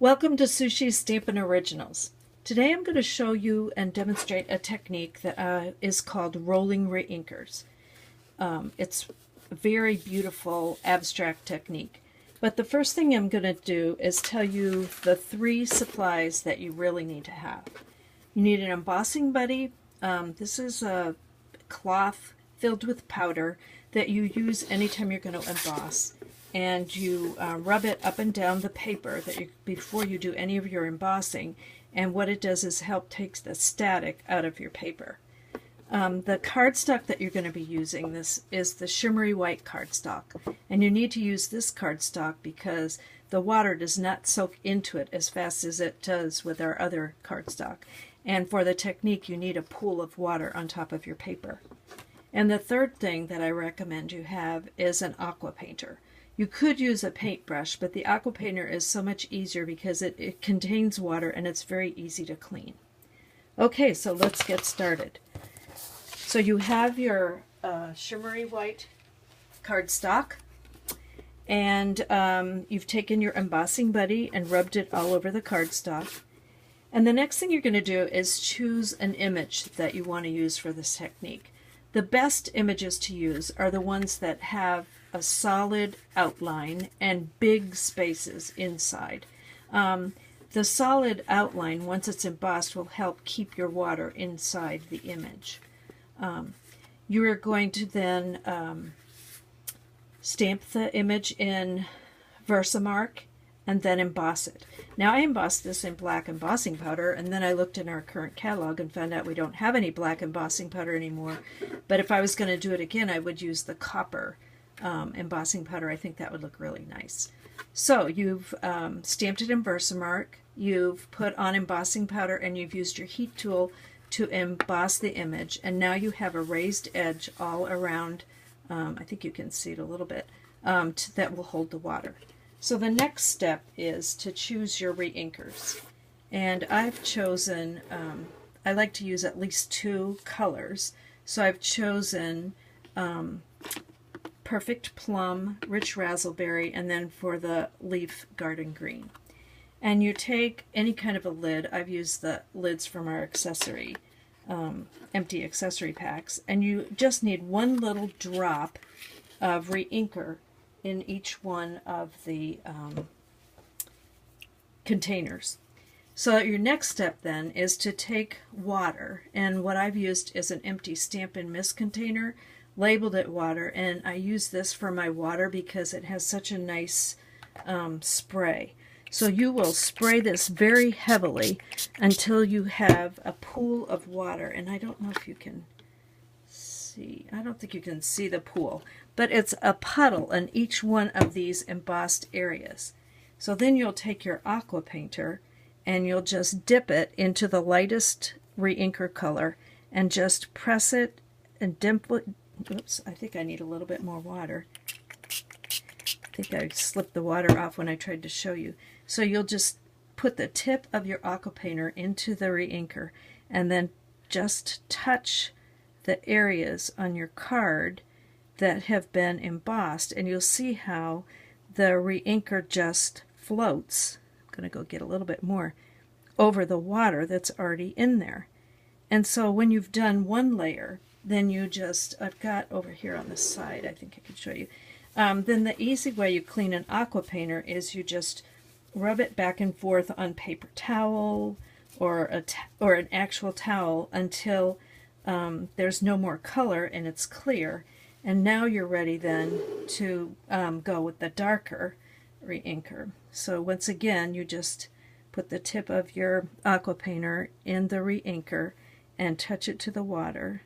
Welcome to Sushi's Stampin' Originals. Today I'm going to show you and demonstrate a technique that is called rolling reinkers. It's a very beautiful abstract technique. But the first thing I'm going to do is tell you the three supplies that you really need to have. You need an embossing buddy. This is a cloth filled with powder that you use anytime you're going to emboss. And you rub it up and down the paper before you do any of your embossing, and what it does is help take the static out of your paper. The cardstock that you're going to be using this is the shimmery white cardstock, and you need to use this cardstock because the water does not soak into it as fast as it does with our other cardstock, and for the technique you need a pool of water on top of your paper. And the third thing that I recommend you have is an aqua painter. You could use a paintbrush, but the aqua painter is so much easier because it contains water and it's very easy to clean. Okay, so let's get started. So you have your shimmery white cardstock, and you've taken your embossing buddy and rubbed it all over the cardstock. And the next thing you're going to do is choose an image that you want to use for this technique. The best images to use are the ones that have a solid outline and big spaces inside. The solid outline, once it's embossed, will help keep your water inside the image. You are going to then stamp the image in Versamark and then emboss it. Now I embossed this in black embossing powder, and then I looked in our current catalog and found out we don't have any black embossing powder anymore. But if I was going to do it again, I would use the copper embossing powder. I think that would look really nice. So you've stamped it in Versamark, you've put on embossing powder, and you've used your heat tool to emboss the image, and now you have a raised edge all around. I think you can see it a little bit, that will hold the water. So the next step is to choose your reinkers, and I've chosen, I like to use at least two colors, so I've chosen Perfect Plum, Rich Razzleberry, and then for the leaf, Garden Green. And you take any kind of a lid. I've used the lids from our accessory, empty accessory packs, and you just need one little drop of reinker in each one of the containers. So your next step then is to take water, and what I've used is an empty Stampin' Mist container, labeled it water, and I use this for my water because it has such a nice spray. So you will spray this very heavily until you have a pool of water, and I don't know if you can see, I don't think you can see the pool, but it's a puddle in each one of these embossed areas. So then you'll take your aqua painter and you'll just dip it into the lightest reinker color and just press it and dimple it. Oops, I think I need a little bit more water. I think I slipped the water off when I tried to show you. So you'll just put the tip of your aqua painter into the reinker and then just touch the areas on your card that have been embossed, and you'll see how the reinker just floats. I'm going to go get a little bit more over the water that's already in there. And so when you've done one layer, then you just, I've got over here on the side, I think I can show you. Then the easy way you clean an aqua painter is you just rub it back and forth on paper towel or an actual towel until there's no more color and it's clear. And now you're ready then to go with the darker reinker. So once again, you just put the tip of your aqua painter in the reinker and touch it to the water.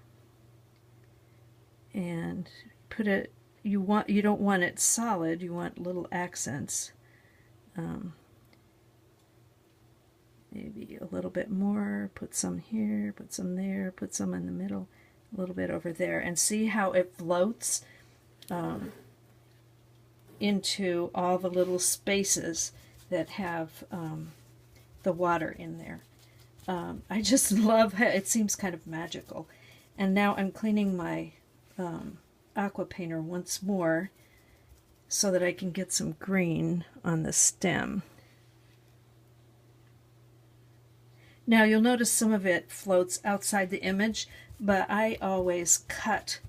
And put it, you don't want it solid, you want little accents. Maybe a little bit more, put some here, put some there, put some in the middle, a little bit over there, and see how it floats into all the little spaces that have the water in there. I just love it. It seems kind of magical. And now I'm cleaning my aqua painter once more so that I can get some green on the stem. Now you'll notice some of it floats outside the image, but I always cut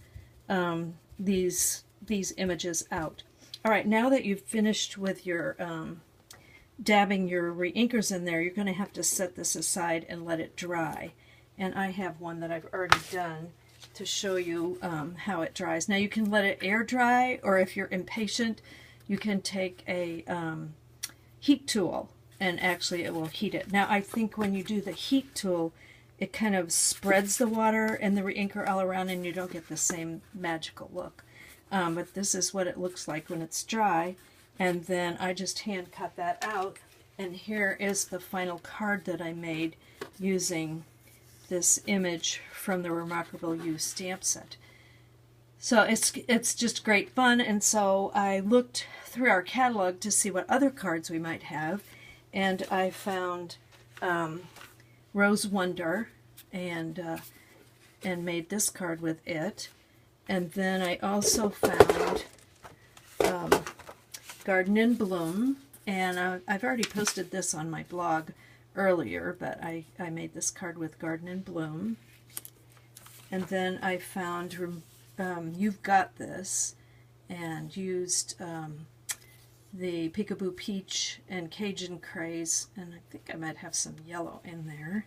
these images out. All right, now that you've finished with your dabbing your reinkers in there, you're going to have to set this aside and let it dry. And I have one that I've already done to show you how it dries. Now you can let it air dry, or if you're impatient, you can take a heat tool and actually it will heat it. Now I think when you do the heat tool, it kind of spreads the water and the reinker all around and you don't get the same magical look. But this is what it looks like when it's dry. And then I just hand cut that out, and here is the final card that I made using this image from the Remarkable You stamp set. So it's just great fun, and so I looked through our catalog to see what other cards we might have, and I found Rose Wonder and made this card with it. And then I also found Garden in Bloom, and I've already posted this on my blog earlier, but I made this card with Garden in Bloom. And then I found You've Got This, and used the Peekaboo Peach and Cajun Craze, and I think I might have some yellow in there.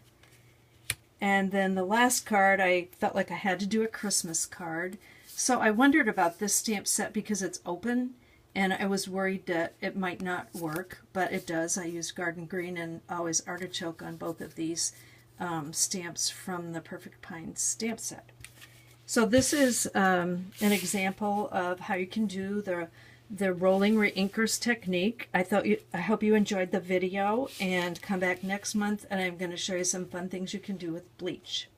And then the last card, I felt like I had to do a Christmas card, so I wondered about this stamp set because it's open, and I was worried that it might not work, but it does. I used Garden Green and Always Artichoke on both of these stamps from the Perfect Pines stamp set. So this is an example of how you can do the rolling reinkers technique. I hope you enjoyed the video, and come back next month and I'm going to show you some fun things you can do with bleach.